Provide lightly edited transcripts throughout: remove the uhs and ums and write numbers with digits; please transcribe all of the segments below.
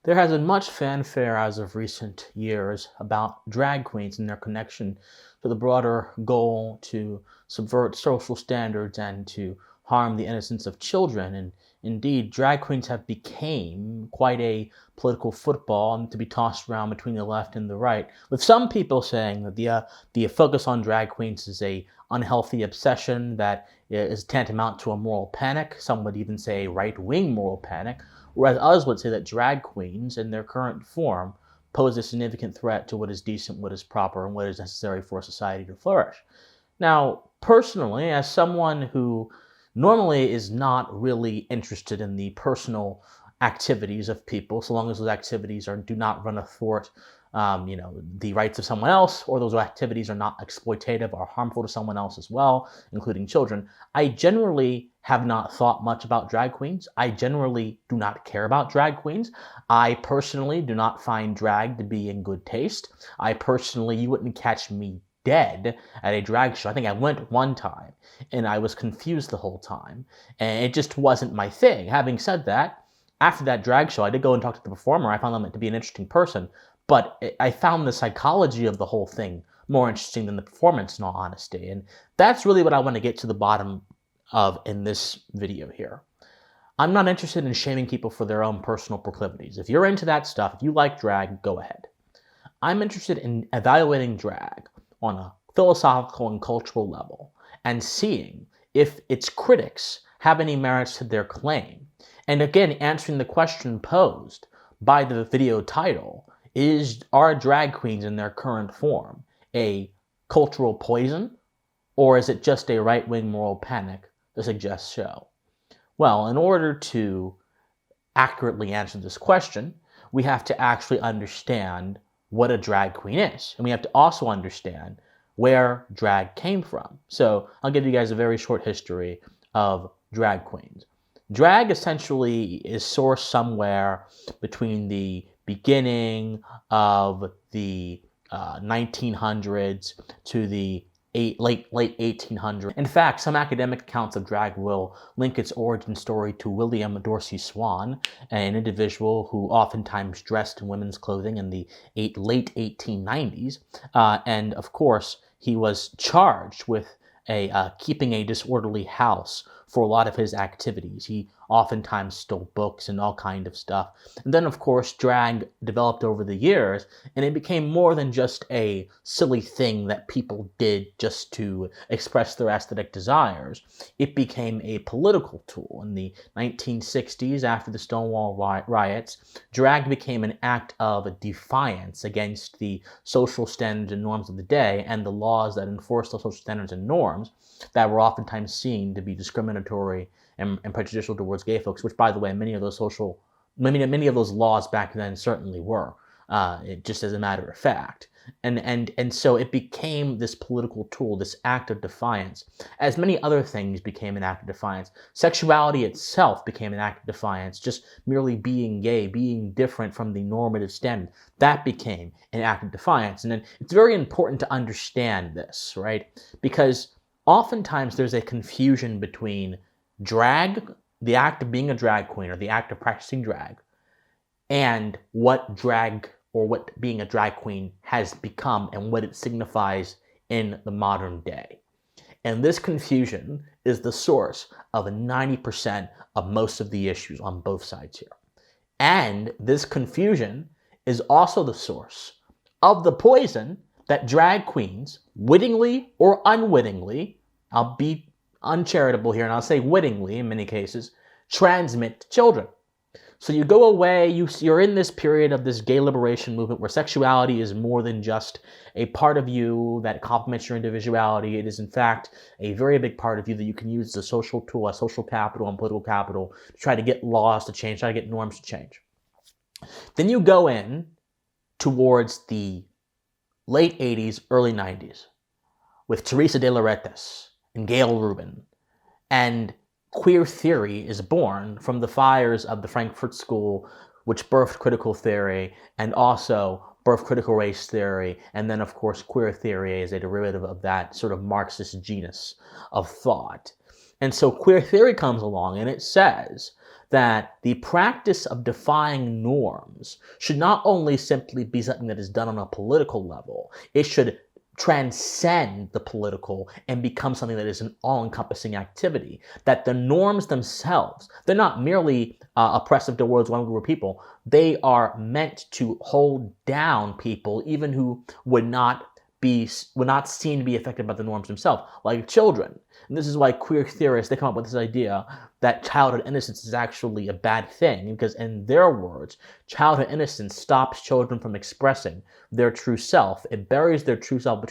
There has been much fanfare as of recent years about drag queens and their connection to the broader goal to subvert social standards and to harm the innocence of children. And indeed, drag queens have become quite a political football and to be tossed around between the left and the right, with some people saying that the focus on drag queens is a unhealthy obsession that is tantamount to a moral panic. Some would even say a right-wing moral panic, whereas others would say that drag queens in their current form pose a significant threat to what is decent, what is proper, and what is necessary for society to flourish. Now, personally, as someone who normally is not really interested in the personal activities of people, so long as those activities do not run athwart the rights of someone else, or those activities are not exploitative or harmful to someone else as well, including children, I generally have not thought much about drag queens. I generally do not care about drag queens. I personally do not find drag to be in good taste. You wouldn't catch me dead at a drag show. I think I went one time and I was confused the whole time, and it just wasn't my thing. Having said that, after that drag show, I did go and talk to the performer. I found them to be an interesting person, but I found the psychology of the whole thing more interesting than the performance, in all honesty. And that's really what I want to get to the bottom of in this video here. I'm not interested in shaming people for their own personal proclivities. If you're into that stuff, if you like drag, go ahead. I'm interested in evaluating drag on a philosophical and cultural level and seeing if its critics have any merits to their claim. And again, answering the question posed by the video title, are drag queens in their current form a cultural poison, or is it just a right-wing moral panic to suggest so? Well, in order to accurately answer this question, we have to actually understand what a drag queen is, and we have to also understand where drag came from. So I'll give you guys a very short history of drag queens. Drag essentially is sourced somewhere between the beginning of the 1900s to the late 1800s. In fact, some academic accounts of drag will link its origin story to William Dorsey Swan, an individual who oftentimes dressed in women's clothing in the late 1890s. And of course, he was charged with keeping a disorderly house for a lot of his activities. He oftentimes stole books and all kind of stuff. And then, of course, drag developed over the years, and it became more than just a silly thing that people did just to express their aesthetic desires. It became a political tool. In the 1960s, after the Stonewall riots, drag became an act of defiance against the social standards and norms of the day and the laws that enforced those social standards and norms that were oftentimes seen to be discriminatory and prejudicial towards gay folks, which, by the way, many of those laws back then certainly were, just as a matter of fact. And so it became this political tool, this act of defiance, as many other things became an act of defiance. Sexuality itself became an act of defiance, just merely being gay, being different from the normative standard. That became an act of defiance. And then it's very important to understand this, right? Because oftentimes there's a confusion between drag, the act of being a drag queen or the act of practicing drag, and what drag or what being a drag queen has become and what it signifies in the modern day. And this confusion is the source of 90% of most of the issues on both sides here. And this confusion is also the source of the poison that drag queens, wittingly or unwittingly, I'll be uncharitable here and I'll say wittingly in many cases, transmit to children. So you go away, you're in this period of this gay liberation movement where sexuality is more than just a part of you that complements your individuality. It is in fact a very big part of you that you can use as a social tool, as social capital and political capital to try to get laws to change, try to get norms to change. Then you go in towards the late 80s, early 90s with Teresa de Lauretis and Gail Rubin, and queer theory is born from the fires of the Frankfurt School, which birthed critical theory and also birthed critical race theory, and then of course queer theory is a derivative of that sort of Marxist genus of thought. And so queer theory comes along and it says that the practice of defying norms should not only simply be something that is done on a political level, it should transcend the political and become something that is an all-encompassing activity. That the norms themselves, they're not merely oppressive towards one group of people, they are meant to hold down people even who would not seem to be affected by the norms themselves, like children. And this is why queer theorists, they come up with this idea that childhood innocence is actually a bad thing, because in their words, childhood innocence stops children from expressing their true self. It buries their true self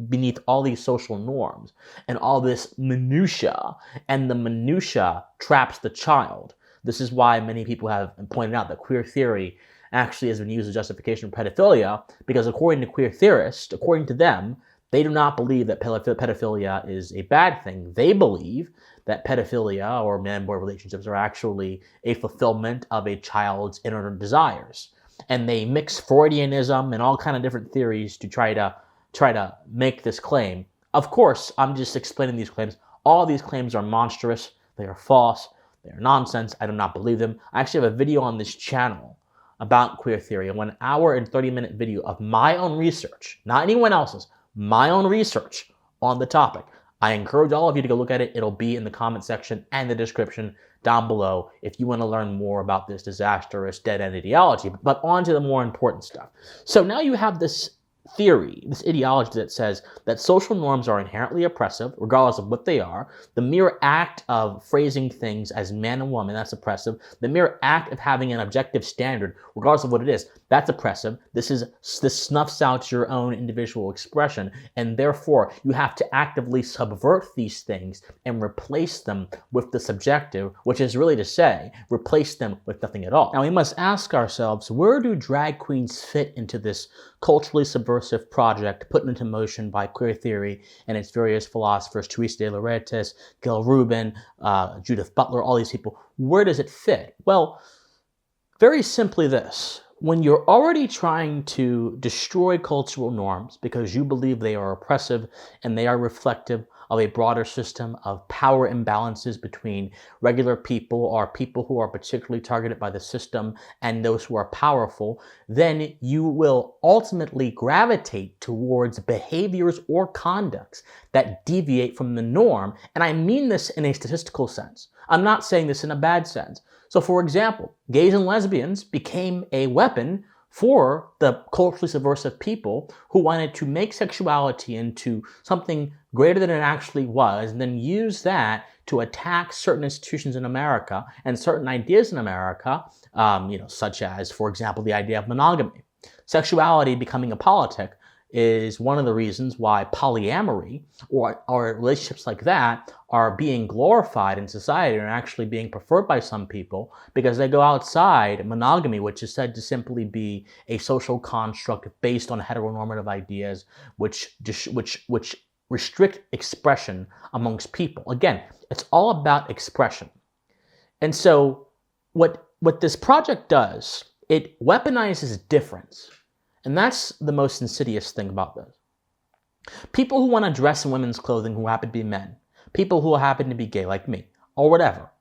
beneath all these social norms and all this minutia, and the minutia traps the child. This is why many people have pointed out that queer theory actually has been used as justification for pedophilia, because according to queer theorists, according to them, they do not believe that pedophilia is a bad thing. They believe that pedophilia or man-boy relationships are actually a fulfillment of a child's inner desires. And they mix Freudianism and all kind of different theories to try to make this claim. Of course, I'm just explaining these claims. All these claims are monstrous. They are false. They are nonsense. I do not believe them. I actually have a video on this channel about queer theory, a 1 hour and 30-minute video of my own research, not anyone else's, my own research on the topic. I encourage all of you to go look at it. It'll be in the comment section and the description down below if you want to learn more about this disastrous dead-end ideology. But on to the more important stuff. So now you have this theory, this ideology that says that social norms are inherently oppressive, regardless of what they are. The mere act of phrasing things as man and woman, that's oppressive. The mere act of having an objective standard, regardless of what it is, that's oppressive. This snuffs out your own individual expression, and therefore you have to actively subvert these things and replace them with the subjective, which is really to say, replace them with nothing at all. Now we must ask ourselves, where do drag queens fit into this culturally subversive project put into motion by queer theory and its various philosophers, Teresa de Lauretis, Gil Rubin, Judith Butler, all these people? Where does it fit? Well, very simply this. When you're already trying to destroy cultural norms because you believe they are oppressive and they are reflective of a broader system of power imbalances between regular people or people who are particularly targeted by the system and those who are powerful, then you will ultimately gravitate towards behaviors or conducts that deviate from the norm. And I mean this in a statistical sense. I'm not saying this in a bad sense. So for example, gays and lesbians became a weapon for the culturally subversive people who wanted to make sexuality into something greater than it actually was, and then use that to attack certain institutions in America and certain ideas in America, such as, for example, the idea of monogamy. Sexuality becoming a politic is one of the reasons why polyamory or relationships like that are being glorified in society and are actually being preferred by some people, because they go outside monogamy, which is said to simply be a social construct based on heteronormative ideas which restrict expression amongst people. Again, it's all about expression. And so what this project does, it weaponizes difference. And that's the most insidious thing about this. People who want to dress in women's clothing who happen to be men, people who happen to be gay like me, or whatever,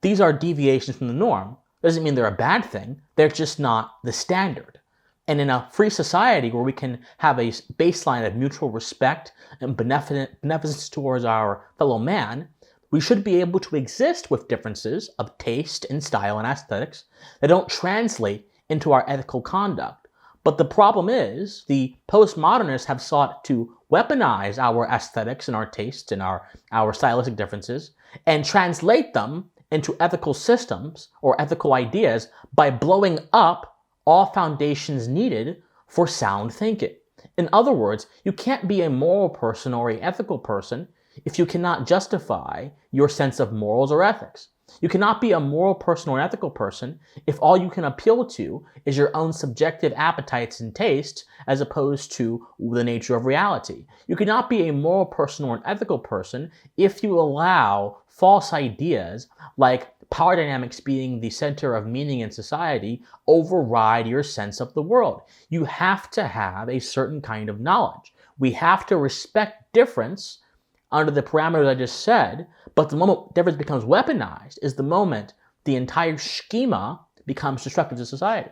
these are deviations from the norm. Doesn't mean they're a bad thing. They're just not the standard. And in a free society where we can have a baseline of mutual respect and beneficence towards our fellow man, we should be able to exist with differences of taste and style and aesthetics that don't translate into our ethical conduct. But the problem is, the postmodernists have sought to weaponize our aesthetics and our tastes and our stylistic differences and translate them into ethical systems or ethical ideas by blowing up all foundations needed for sound thinking. In other words, you can't be a moral person or an ethical person if you cannot justify your sense of morals or ethics. You cannot be a moral person or an ethical person if all you can appeal to is your own subjective appetites and tastes as opposed to the nature of reality. You cannot be a moral person or an ethical person if you allow false ideas like power dynamics being the center of meaning in society override your sense of the world. You have to have a certain kind of knowledge. We have to respect difference under the parameters I just said, but the moment difference becomes weaponized is the moment the entire schema becomes destructive to society.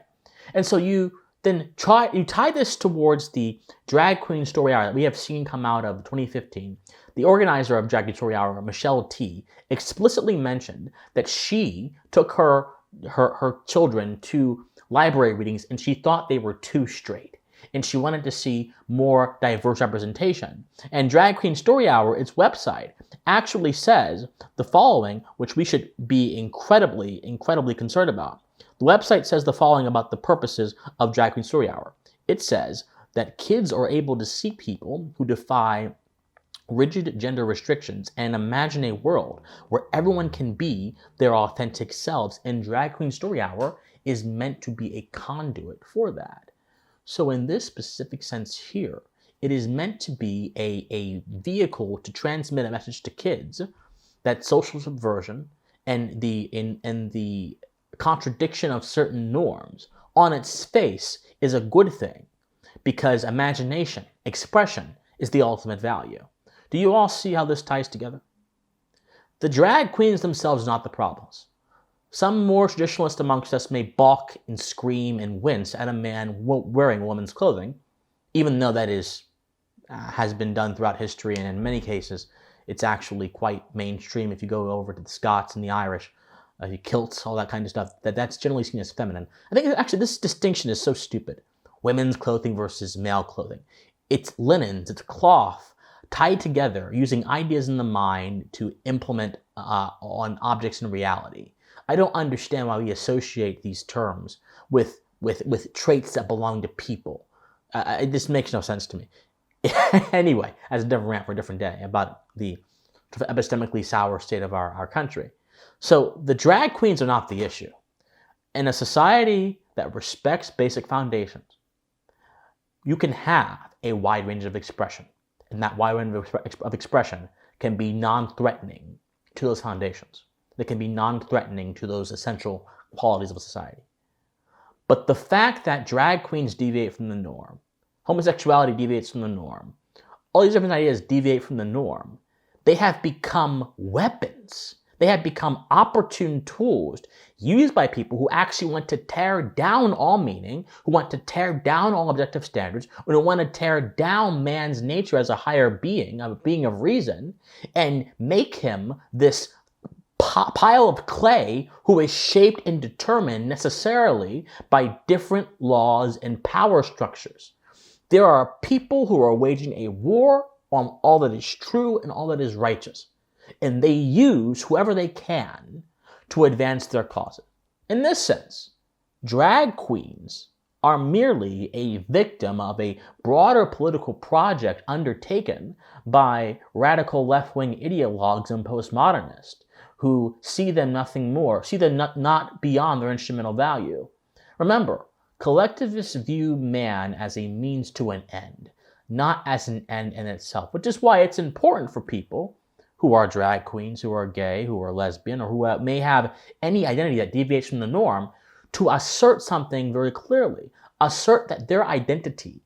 And so you tie this towards the drag queen story hour that we have seen come out of 2015. The organizer of Drag Queen Story Hour, Michelle T, explicitly mentioned that she took her children to library readings and she thought they were too straight. And she wanted to see more diverse representation. And Drag Queen Story Hour, its website, actually says the following, which we should be incredibly, incredibly concerned about. The website says the following about the purposes of Drag Queen Story Hour. It says that kids are able to see people who defy rigid gender restrictions and imagine a world where everyone can be their authentic selves, and Drag Queen Story Hour is meant to be a conduit for that. So in this specific sense here, it is meant to be a vehicle to transmit a message to kids that social subversion and the contradiction of certain norms on its face is a good thing, because imagination, expression, is the ultimate value. Do you all see how this ties together? The drag queens themselves are not the problems. Some more traditionalists amongst us may balk and scream and wince at a man wearing woman's clothing, even though that has been done throughout history, and in many cases, it's actually quite mainstream. If you go over to the Scots and the Irish, kilts, all that kind of stuff, that's generally seen as feminine. I think actually this distinction is so stupid. Women's clothing versus male clothing. It's linens, it's cloth, tied together using ideas in the mind to implement on objects in reality. I don't understand why we associate these terms with traits that belong to people. It just makes no sense to me. Anyway, as a different rant for a different day about the epistemically sour state of our country. So the drag queens are not the issue. In a society that respects basic foundations, you can have a wide range of expression. And that wide range of expression can be non-threatening to those foundations. They can be non-threatening to those essential qualities of a society. But the fact that drag queens deviate from the norm, homosexuality deviates from the norm, all these different ideas deviate from the norm, they have become weapons. They have become opportune tools used by people who actually want to tear down all meaning, who want to tear down all objective standards, or who want to tear down man's nature as a higher being, a being of reason, and make him this pile of clay who is shaped and determined necessarily by different laws and power structures. There are people who are waging a war on all that is true and all that is righteous. And they use whoever they can to advance their causes. In this sense, drag queens are merely a victim of a broader political project undertaken by radical left-wing ideologues and postmodernists who see them nothing more, see them not beyond their instrumental value. Remember, collectivists view man as a means to an end, not as an end in itself, which is why it's important for people who are drag queens, who are gay, who are lesbian, or who may have any identity that deviates from the norm, to assert something very clearly. Assert that their identity,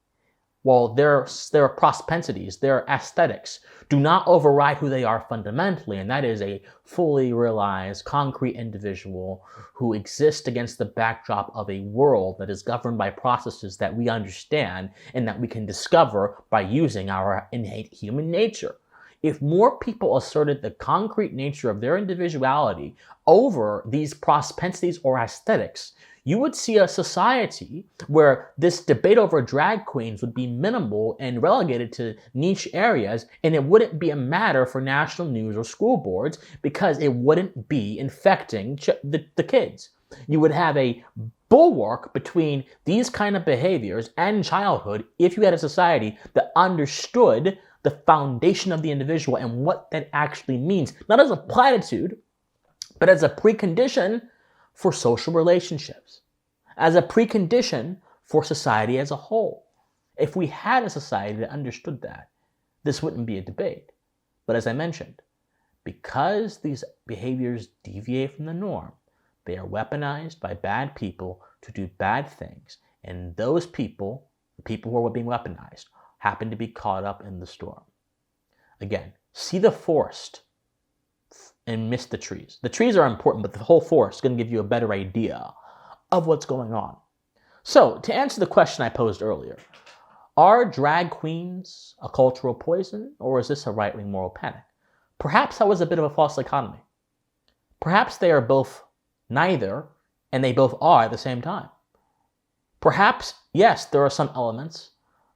well, their propensities, their aesthetics, do not override who they are fundamentally, and that is a fully realized, concrete individual who exists against the backdrop of a world that is governed by processes that we understand and that we can discover by using our innate human nature. If more people asserted the concrete nature of their individuality over these propensities or aesthetics, you would see a society where this debate over drag queens would be minimal and relegated to niche areas, and it wouldn't be a matter for national news or school boards because it wouldn't be infecting the kids. You would have a bulwark between these kind of behaviors and childhood if you had a society that understood the foundation of the individual and what that actually means, not as a platitude, but as a precondition for social relationships, as a precondition for society as a whole. If we had a society that understood that, this wouldn't be a debate. But as I mentioned, because these behaviors deviate from the norm, they are weaponized by bad people to do bad things. And those people, the people who are being weaponized, happen to be caught up in the storm. Again, see the forest and miss the trees. The trees are important, but the whole forest is going to give you a better idea of what's going on. So, to answer the question I posed earlier, are drag queens a cultural poison, or is this a right-wing moral panic? Perhaps that was a bit of a false dichotomy. Perhaps they are both neither, and they both are at the same time. Perhaps, yes, there are some elements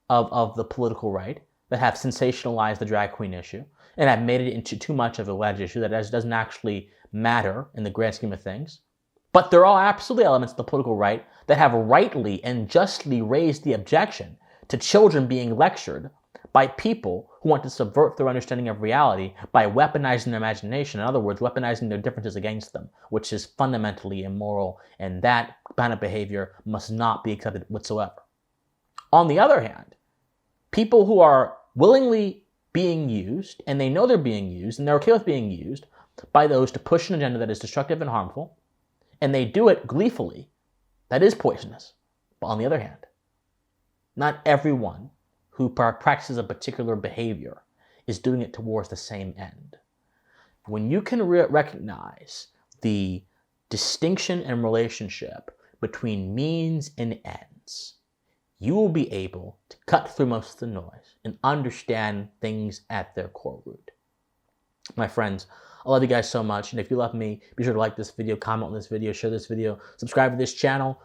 of the political right that have sensationalized the drag queen issue and have made it into too much of a wedge issue that doesn't actually matter in the grand scheme of things. But there are absolutely elements of the political right that have rightly and justly raised the objection to children being lectured by people who want to subvert their understanding of reality by weaponizing their imagination. In other words, weaponizing their differences against them, which is fundamentally immoral, and that kind of behavior must not be accepted whatsoever. On the other hand, people who are willingly being used, and they know they're being used, and they're okay with being used by those to push an agenda that is destructive and harmful, and they do it gleefully, that is poisonous. But on the other hand, not everyone who practices a particular behavior is doing it towards the same end. When you can recognize the distinction and relationship between means and ends, you will be able to cut through most of the noise and understand things at their core root. My friends, I love you guys so much, and if you love me, be sure to like this video, comment on this video, share this video, subscribe to this channel,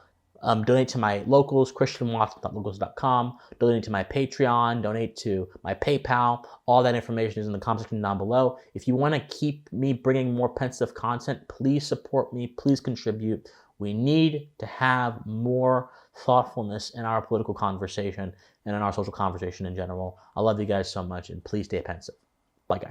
donate to my locals, christianwatson.locals.com, donate to my Patreon, donate to my PayPal. All that information is in the comment section down below. If you want to keep me bringing more pensive content, please support me, please contribute. We need to have more thoughtfulness in our political conversation and in our social conversation in general. I love you guys so much, and please stay pensive. Bye, guys.